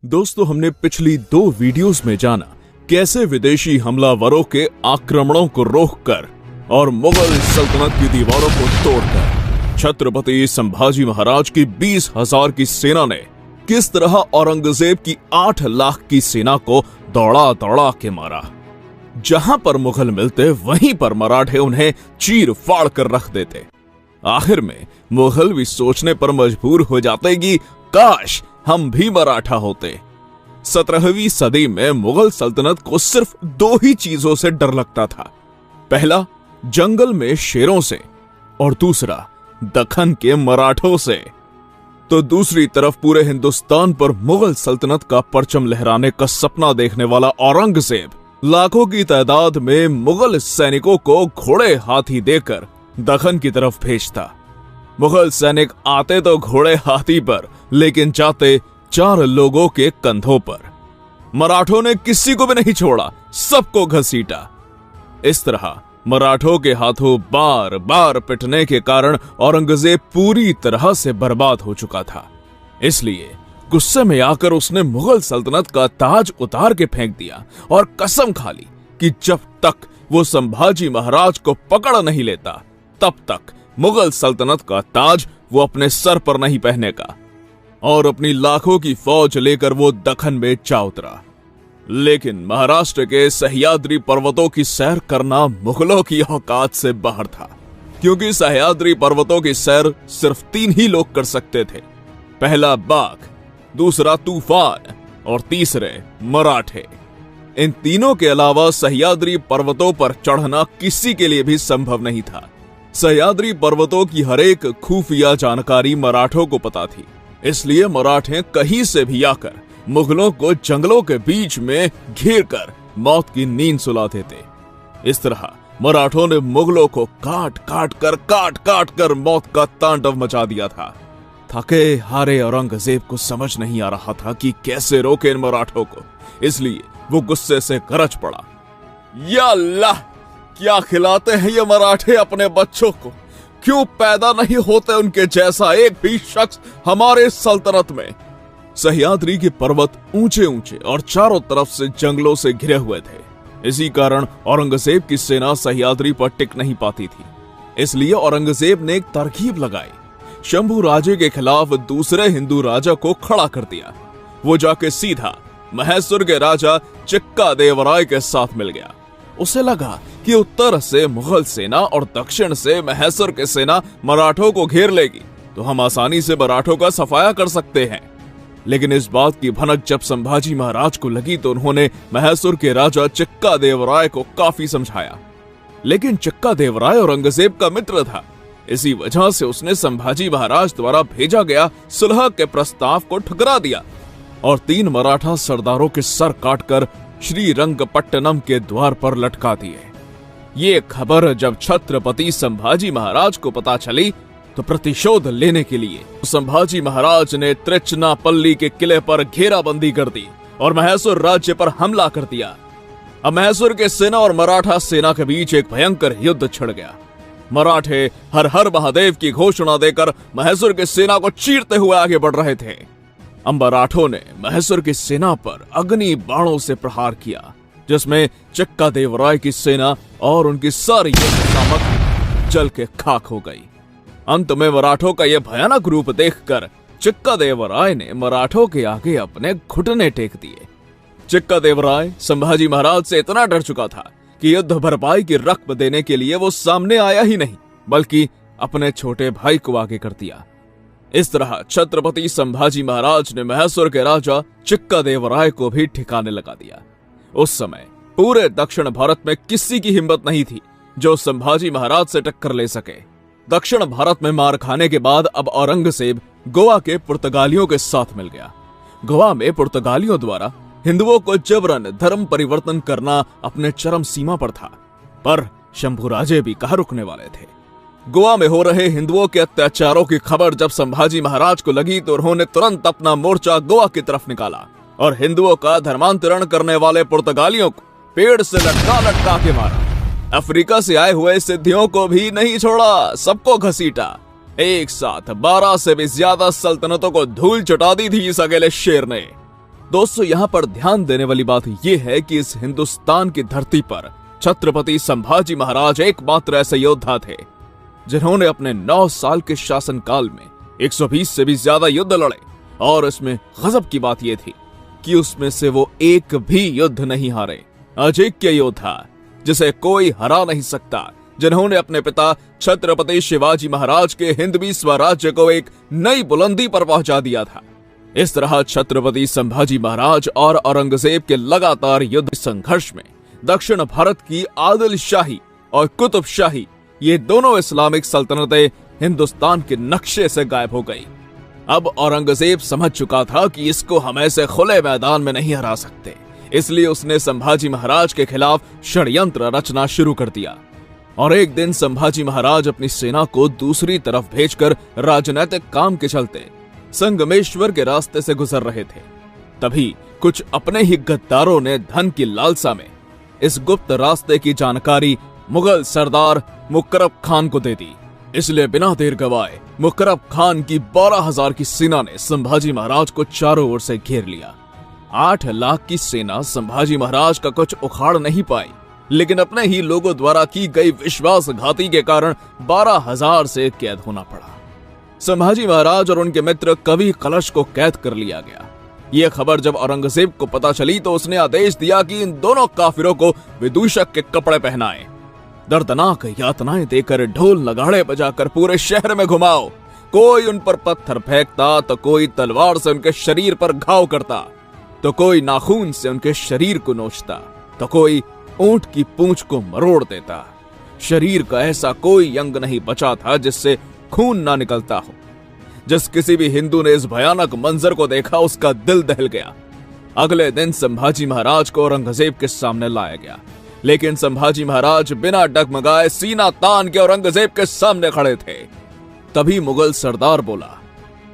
दोस्तों, हमने पिछली 2 वीडियोस में जाना कैसे विदेशी हमलावरों के आक्रमणों को रोककर और मुगल सल्तनत की दीवारों को तोड़कर छत्रपति संभाजी महाराज की 20,000 की सेना ने किस तरह औरंगजेब की 8 लाख की सेना को दौड़ा दौड़ा के मारा। जहां पर मुगल मिलते वहीं पर मराठे उन्हें चीर फाड़ कर रख देते। आखिर में मुगल भी सोचने पर मजबूर हो जाते कि काश हम भी मराठा होते। 17वीं सदी में मुगल सल्तनत को सिर्फ 2 ही चीजों से डर लगता था। पहला, जंगल में शेरों से, और दूसरा दक्खन के मराठों से। तो दूसरी तरफ पूरे हिंदुस्तान पर मुगल सल्तनत का परचम लहराने का सपना देखने वाला औरंगजेब लाखों की तादाद में मुगल सैनिकों को घोड़े हाथी देकर दक्खन की तरफ भेजता। मुगल सैनिक आते तो घोड़े हाथी पर, लेकिन जाते 4 लोगों के कंधों पर। मराठों ने किसी को भी नहीं छोड़ा, सबको घसीटा। इस तरह मराठों के हाथों बार बार पिटने के कारण औरंगजेब पूरी तरह से बर्बाद हो चुका था। इसलिए गुस्से में आकर उसने मुगल सल्तनत का ताज उतार के फेंक दिया और कसम खा ली कि जब तक वो संभाजी महाराज को पकड़ नहीं लेता तब तक मुगल सल्तनत का ताज वो अपने सर पर नहीं पहनेगा। और अपनी लाखों की फौज लेकर वो दक्खन में जा उतरा। लेकिन महाराष्ट्र के सह्याद्री पर्वतों की सैर करना मुगलों की औकात से बाहर था, क्योंकि सह्याद्री पर्वतों की सैर सिर्फ 3 ही लोग कर सकते थे। पहला बाघ, दूसरा तूफान और तीसरे मराठे। इन तीनों के अलावा सह्याद्री पर्वतों पर चढ़ना किसी के लिए भी संभव नहीं था। सह्याद्री पर्वतों की हर एक खुफिया जानकारी मराठों को पता थी, इसलिए मराठे कहीं से भी आकर मुगलों को जंगलों के बीच में घेर कर मौत की नींद सुलाते थे। इस तरह मराठों ने मुगलों को काट काट कर मौत का तांडव मचा दिया था। थके हारे औरंगजेब को समझ नहीं आ रहा था कि कैसे रोके इन मराठों को, इसलिए वो गुस्से से गरज पड़ा, या अल्लाह, क्या खिलाते हैं ये मराठे अपने बच्चों को? क्यों पैदा नहीं होते उनके जैसा एक भी शख्स हमारे सल्तनत में? सह्याद्री के पर्वत ऊंचे ऊंचे और चारों तरफ से जंगलों से घिरे हुए थे। इसी कारण औरंगजेब की सेना सह्याद्री पर टिक नहीं पाती थी। इसलिए औरंगजेब ने एक तरकीब लगाई। शंभू राजे के खिलाफ दूसरे हिंदू राजा को खड़ा कर दिया। वो जाके सीधा महेश्वर के राजा चिक्का देवराय के साथ मिल गया। उसे लगा कि उत्तर से मुगल सेना और दक्षिण से महेश्वर की सेना मराठों को घेर लेगी, तो हम आसानी से मराठों का सफाया कर सकते हैं। लेकिन इस बात की भनक जब संभाजी महाराज को लगी तो उन्होंने महेश्वर के राजा चिक्का देवराय को काफी समझाया। लेकिन चिक्का देवराय औरंगजेब का मित्र था। इसी वजह से उसने संभाजी महाराज द्वारा भेजा गया सुलह के प्रस्ताव को ठुकरा दिया और 3 मराठा सरदारों के सर काटकर श्रीरंगपट्टनम के द्वार पर लटका दिए। ये खबर जब छत्रपति संभाजी महाराज को पता चली तो प्रतिशोध लेने के लिए संभाजी महाराज ने त्रिचनापल्ली के किले पर घेराबंदी कर दी और महेश्वर राज्य पर हमला कर दिया। अब महेश्वर के सेना और मराठा सेना के बीच एक भयंकर युद्ध छिड़ गया। मराठे हर हर महादेव की घोषणा देकर महेश्वर की सेना को चीरते हुए आगे बढ़ रहे थे। मराठों ने महेश्वर की सेना पर अग्नि बाणों से प्रहार किया, जिसमें चिक्का देवराय की सेना और उनकी सारी सामग्री जल के खाक हो गई। अंत में मराठों का यह भयानक रूप देखकर चिक्का देवराय ने मराठों के आगे अपने घुटने टेक दिए। चिक्का देवराय संभाजी महाराज से इतना डर चुका था कि युद्ध भरपाई की रकम देने के लिए वो सामने आया ही नहीं, बल्कि अपने छोटे भाई को आगे कर दिया। इस तरह छत्रपति संभाजी महाराज ने महेश्वर के राजा चिक्का देवराय को भी ठिकाने लगा दिया। उस समय पूरे दक्षिण भारत में किसी की हिम्मत नहीं थी जो संभाजी महाराज से टक्कर ले सके। दक्षिण भारत में मार खाने के बाद अब औरंगजेब गोवा के पुर्तगालियों के साथ मिल गया। गोवा में पुर्तगालियों द्वारा हिंदुओं को जबरन धर्म परिवर्तन करना अपने चरम सीमा पर था, पर शंभू राजे भी कहाँ रुकने वाले थे। गोवा में हो रहे हिंदुओं के अत्याचारों की खबर जब संभाजी महाराज को लगी तो उन्होंने तुरंत अपना मोर्चा गोवा की तरफ निकाला और हिंदुओं का धर्मांतरण करने वाले पुर्तगालियों को पेड़ से लटका लटका के मारा। अफ्रीका से आए हुए सिद्धियों को भी नहीं छोड़ा, सबको घसीटा। एक साथ 12 से भी ज्यादा सल्तनतों को धूल चटा दी थी इस अकेले शेर ने। दोस्तों, यहाँ पर ध्यान देने वाली बात यह है कि इस हिंदुस्तान की धरती पर छत्रपति संभाजी महाराज एकमात्र ऐसे योद्धा थे जिन्होंने अपने 9 साल के शासनकाल में 120 से भी ज्यादा युद्ध लड़े। और इसमें गजब की बात यह थी कि उसमें से वो एक भी युद्ध नहीं हारे। अजेक्य योद्धा जिसे कोई हरा नहीं सकता, जिन्होंने अपने पिता छत्रपति शिवाजी महाराज के हिंदवी स्वराज्य को एक नई बुलंदी पर पहुंचा दिया था। इस तरह छत्रपति संभाजी महाराज और औरंगजेब के लगातार युद्ध संघर्ष में दक्षिण भारत की आदिल शाही और कुतुब शाही, ये दोनों इस्लामिक सल्तनतें हिंदुस्तान के नक्शे से गायब हो गई। अब औरंगजेब समझ चुका था कि इसको हम ऐसे खुले मैदान में नहीं हरा सकते, इसलिए उसने संभाजी महाराज के खिलाफ षड्यंत्र रचना शुरू कर दिया। और एक दिन संभाजी महाराज अपनी सेना को दूसरी तरफ भेजकर राजनैतिक काम के चलते संगमेश्वर के रास्ते से गुजर रहे थे। तभी कुछ अपने ही गद्दारों ने धन की लालसा में इस गुप्त रास्ते की जानकारी मुगल सरदार मुकर्रब खान को दे दी। इसलिए बिना देर गवाए मुकर्रब खान की 12,000 की सेना ने संभाजी महाराज को चारों ओर से घेर लिया। 8 लाख की सेना संभाजी महाराज का कुछ उखाड़ नहीं पाई, लेकिन अपने ही लोगों द्वारा की गई विश्वासघाती के कारण 12,000 से कैद होना पड़ा। संभाजी महाराज और उनके मित्र कवि कलश को कैद कर लिया गया। यह खबर जब औरंगजेब को पता चली तो उसने आदेश दिया कि इन दोनों काफिरों को विदूषक के कपड़े पहनाएं, दर्दनाक यातनाएं देकर ढोल नगाड़े बजाकर पूरे शहर में घुमाओ। कोई उन पर पत्थर फेंकता तो कोई तलवार से उनके शरीर पर घाव करता, तो कोई नाखून से उनके शरीर को नोचता, तो कोई ऊंट की पूंछ को मरोड़ देता। शरीर का ऐसा कोई अंग नहीं बचा था जिससे खून ना निकलता हो। जिस किसी भी हिंदू ने इस भयानक मंजर को देखा उसका दिल दहल गया। अगले दिन संभाजी महाराज को औरंगजेब के सामने लाया गया, लेकिन संभाजी महाराज बिना डगमगाए सीना तान के औरंगजेब के सामने खड़े थे। तभी मुगल सरदार बोला,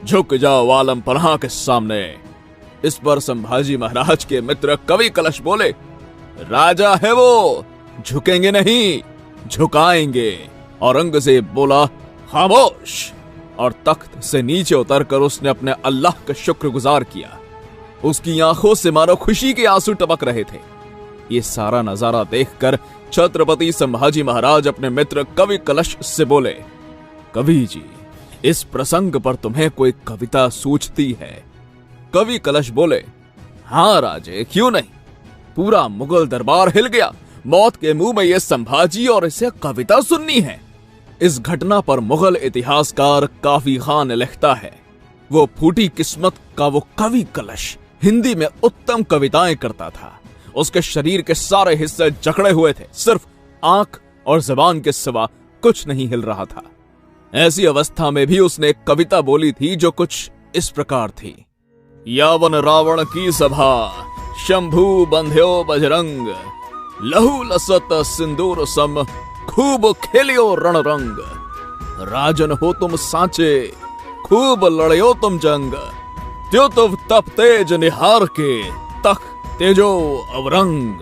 झुक जाओ आलम पनाह के सामने। इस पर संभाजी महाराज के मित्र कवि कलश बोले, राजा है वो, झुकेंगे नहीं, झुकाएंगे। औरंगजेब बोला, खामोश। और तख्त से नीचे उतरकर उसने अपने अल्लाह का शुक्रगुजार किया। उसकी आंखों से मानो खुशी के आंसू टपक रहे थे। ये सारा नजारा देखकर छत्रपति संभाजी महाराज अपने मित्र कवि कलश से बोले, कवि जी, इस प्रसंग पर तुम्हें कोई कविता सूझती है? कवि कलश बोले, हाँ राजे, क्यों नहीं। पूरा मुगल दरबार हिल गया। मौत के मुंह में ये संभाजी और इसे कविता सुननी है। इस घटना पर मुगल इतिहासकार काफी खान लिखता है, वो फूटी किस्मत का वो कवि कलश हिंदी में उत्तम कविताएं करता था। उसके शरीर के सारे हिस्से जकड़े हुए थे, सिर्फ आंख और जुबान के सिवा कुछ नहीं हिल रहा था। ऐसी अवस्था में भी उसने एक कविता बोली थी जो कुछ इस प्रकार थी, यावन रावण की सभा शंभू बंध्यो बजरंग, लहू लसत सिंदूर सम खूब खेलियो रणरंग, राजन हो तुम सांचे खूब लड़यो तुम जंग, त्यो तुम तप तेज निहार के तख तेजो अवरंग।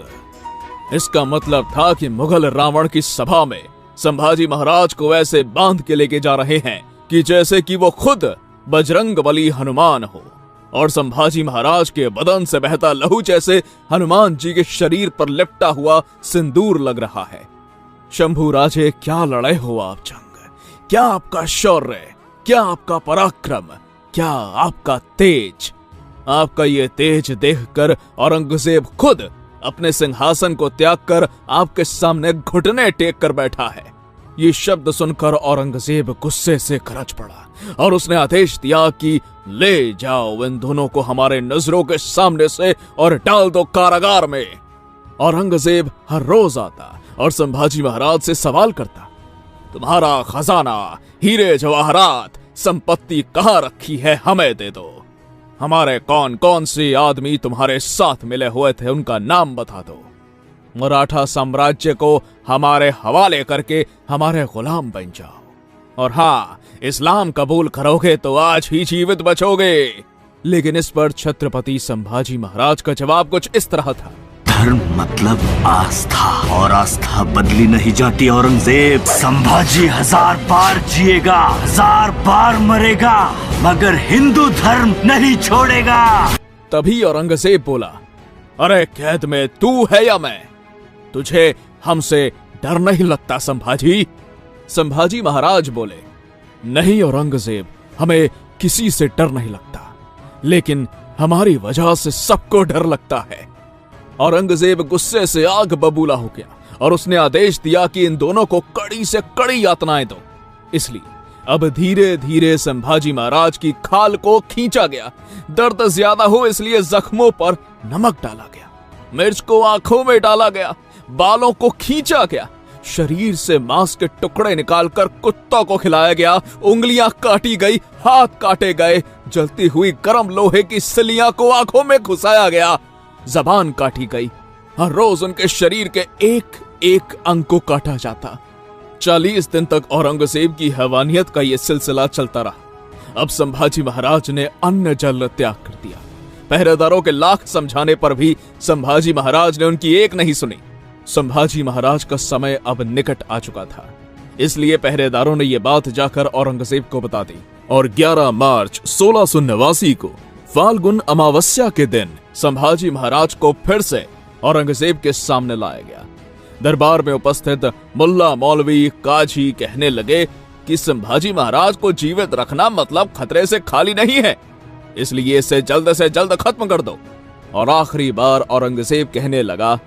इसका मतलब था कि मुगल रावण की सभा में संभाजी महाराज को ऐसे बांध के लेके जा रहे हैं कि जैसे कि वो खुद बजरंग बली हनुमान हो, और संभाजी महाराज के बदन से बहता लहू जैसे हनुमान जी के शरीर पर लिपटा हुआ सिंदूर लग रहा है। शंभू राजे, क्या लड़े हो आप जंग, क्या आपका शौर्य, क्या आपका पराक्रम, क्या आपका तेज। आपका ये तेज देखकर औरंगजेब खुद अपने सिंहासन को त्याग कर आपके सामने घुटने टेक कर बैठा है। ये शब्द सुनकर औरंगजेब गुस्से से गरज पड़ा और उसने आदेश दिया कि ले जाओ इन दोनों को हमारे नजरों के सामने से और डाल दो कारागार में। औरंगजेब हर रोज आता और संभाजी महाराज से सवाल करता, तुम्हारा खजाना, हीरे जवाहरात, संपत्ति कहाँ रखी है, हमें दे दो। हमारे कौन कौन से आदमी तुम्हारे साथ मिले हुए थे उनका नाम बता दो। मराठा साम्राज्य को हमारे हवाले करके हमारे गुलाम बन जाओ, और हाँ, इस्लाम कबूल करोगे तो आज ही जीवित बचोगे। लेकिन इस पर छत्रपति संभाजी महाराज का जवाब कुछ इस तरह था, धर्म मतलब आस्था, और आस्था बदली नहीं जाती औरंगजेब। संभाजी 1000 बार जिएगा, 1000 बार मरेगा, मगर हिंदू धर्म नहीं छोड़ेगा। तभी औरंगजेब बोला, अरे कैद में तू है या मैं? तुझे हमसे डर नहीं लगता संभाजी? संभाजी महाराज बोले, नहीं औरंगजेब, हमें किसी से डर नहीं लगता, लेकिन हमारी वजह से सबको डर लगता है। औरंगजेब गुस्से से आग बबूला हो गया और उसने आदेश दिया कि इन दोनों को कड़ी से कड़ी यातनाएं दो। इसलिए अब धीरे धीरे संभाजी महाराज की खाल को खींचा गया। दर्द ज्यादा हो इसलिए जख्मों पर नमक डाला गया, मिर्च को आंखों में डाला गया, बालों को खींचा गया, शरीर से मांस के टुकड़े निकालकर कुत्तों को खिलाया गया, उंगलियां काटी गई, हाथ काटे गए, जलती हुई गर्म लोहे की सिलियां को आंखों में घुसाया गया, जबान काटी गई। हर रोज उनके शरीर के एक एक अंग को काटा जाता। 40 दिन तक औरंगजेब की हैवानियत का यह सिलसिला चलता रहा। अब संभाजी महाराज ने अन्न जल त्याग कर दिया। पहरेदारों के लाख समझाने पर भी संभाजी महाराज ने उनकी एक नहीं सुनी। संभाजी महाराज का समय अब निकट आ चुका था, इसलिए पहरेदारों ने यह बात जाकर औरंगजेब को बता दी और 11 मार्च 1689 को फाल्गुन अमावस्या के दिन संभाजी महाराज को फिर से औरंगजेब के सामने लाया गया। दरबार में उपस्थित मुल्ला मौलवी काजी कहने लगे कि संभाजी महाराज को जीवित रखना मतलब खतरे से खाली नहीं है, इसलिए इसे जल्द से जल्द खत्म कर दो। और आखिरी बार औरंगजेब कहने लगा,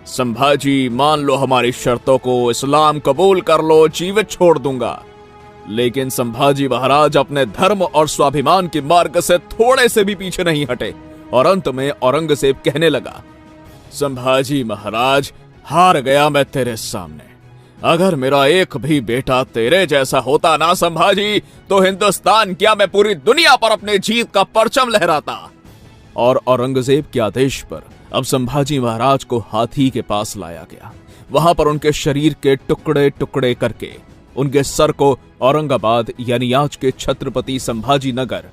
संभाजी मान लो हमारी शर्तों को, इस्लाम कबूल कर लो, जीवित छोड़ दूंगा। लेकिन संभाजी महाराज अपने धर्म और स्वाभिमान के मार्ग से थोड़े से भी पीछे नहीं हटे और अंत में औरंगजेब कहने लगा, संभाजी महाराज हार गया मैं तेरे सामने। अगर मेरा एक भी बेटा तेरे जैसा होता ना संभाजी, तो हिंदुस्तान क्या मैं पूरी दुनिया पर अपने जीत का परचम लहराता। और औरंगजेब के आदेश पर अब संभाजी महाराज को हाथी के पास लाया गया। वहां पर उनके शरीर के टुकड़े टुकड़े करके उनके सर को औरंगाबाद यानी आज के छत्रपति संभाजी नगर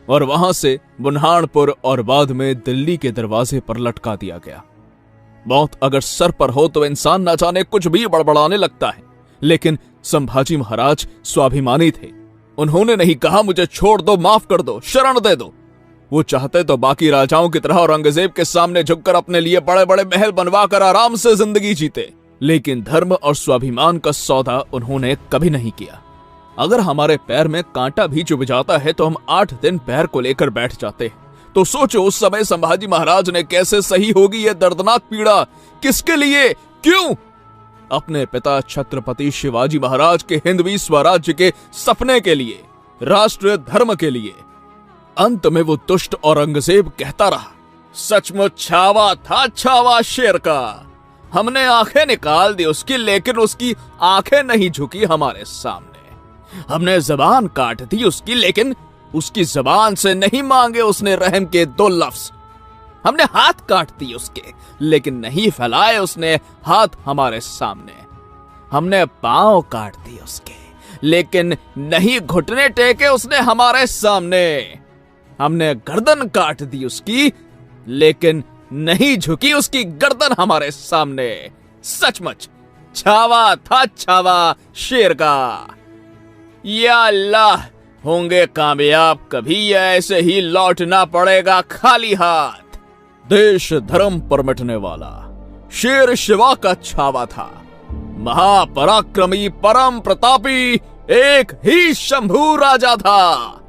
और वहां से बुन्हानपुर और बाद में दिल्ली के दरवाजे पर लटका दिया गया। मौत अगर सर पर हो तो इंसान न जाने कुछ भी बड़बड़ाने लगता है, लेकिन संभाजी महाराज स्वाभिमानी थे। उन्होंने नहीं कहा मुझे छोड़ दो, माफ कर दो, शरण दे दो। वो चाहते तो बाकी राजाओं की तरह औरंगजेब के सामने झुककर अपने लिए बड़े बड़े महल बनवाकर आराम से जिंदगी जीते, लेकिन धर्म और स्वाभिमान का सौदा उन्होंने कभी नहीं किया। अगर हमारे पैर में कांटा भी चुभ जाता है तो हम 8 दिन पैर को लेकर बैठ जाते हैं। तो सोचो उस समय संभाजी महाराज ने कैसे सही होगी यह दर्दनाक पीड़ा, किसके लिए, क्यों? अपने पिता छत्रपति शिवाजी महाराज के हिंदवी स्वराज्य के सपने के लिए, राष्ट्रीय धर्म के लिए। अंत में वो दुष्ट औरंगजेब कहता रहा, सचमुच छावा था छावा शेर का। हमने आंखें निकाल दी उसकी, लेकिन उसकी आंखें नहीं झुकी हमारे सामने। हमने जबान काट दी उसकी, लेकिन उसकी जबान से नहीं मांगे उसने रहम के 2 लफ्ज। हमने हाथ काट दिए उसके, लेकिन नहीं फैलाए उसने हाथ हमारे सामने। हमने पांव काट दिए उसके, लेकिन नहीं घुटने टेके उसने हमारे सामने। हमने गर्दन काट दी उसकी, लेकिन नहीं झुकी उसकी गर्दन हमारे सामने। सचमुच छावा था छावा शेर का। या अल्लाह, होंगे कामयाब कभी, ऐसे ही लौटना पड़ेगा खाली हाथ। देश धर्म पर मिटने वाला शेर शिवा का छावा था। महापराक्रमी परम प्रतापी एक ही शंभू राजा था।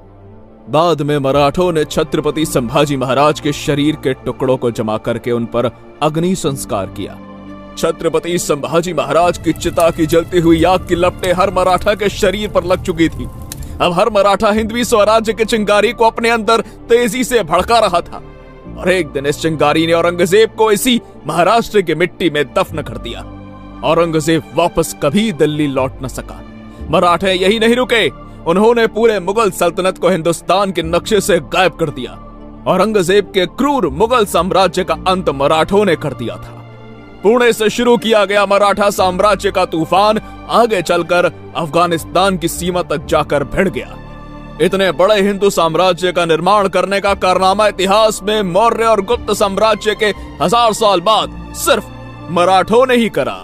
बाद में मराठों ने छत्रपति संभाजी महाराज के शरीर के टुकड़ों को जमा करके उन पर अग्नि संस्कार किया। छत्रपति संभाजी महाराज की चिता की जलती हुई आग की लपटें हर मराठा के शरीर पर लग चुकी थी। अब हर मराठा हिंदवी स्वराज्य के चिंगारी को अपने अंदर तेजी से भड़का रहा था और एक दिन इस चिंगारी ने औरंगजेब को इसी महाराष्ट्र की मिट्टी में दफन कर दिया। औरंगजेब वापस कभी दिल्ली लौट न सका। मराठे यही नहीं रुके, उन्होंने पूरे मुगल सल्तनत को हिंदुस्तान के नक्शे से गायब कर दिया। औरंगजेब के क्रूर मुगल साम्राज्य का अंत मराठों ने कर दिया था। पुणे से शुरू किया गया मराठा साम्राज्य का तूफान आगे चलकर अफगानिस्तान की सीमा तक जाकर भिड़ गया। इतने बड़े हिंदू साम्राज्य का निर्माण करने का कारनामा इतिहास में मौर्य और गुप्त साम्राज्य के 1000 साल बाद सिर्फ मराठों ने ही करा।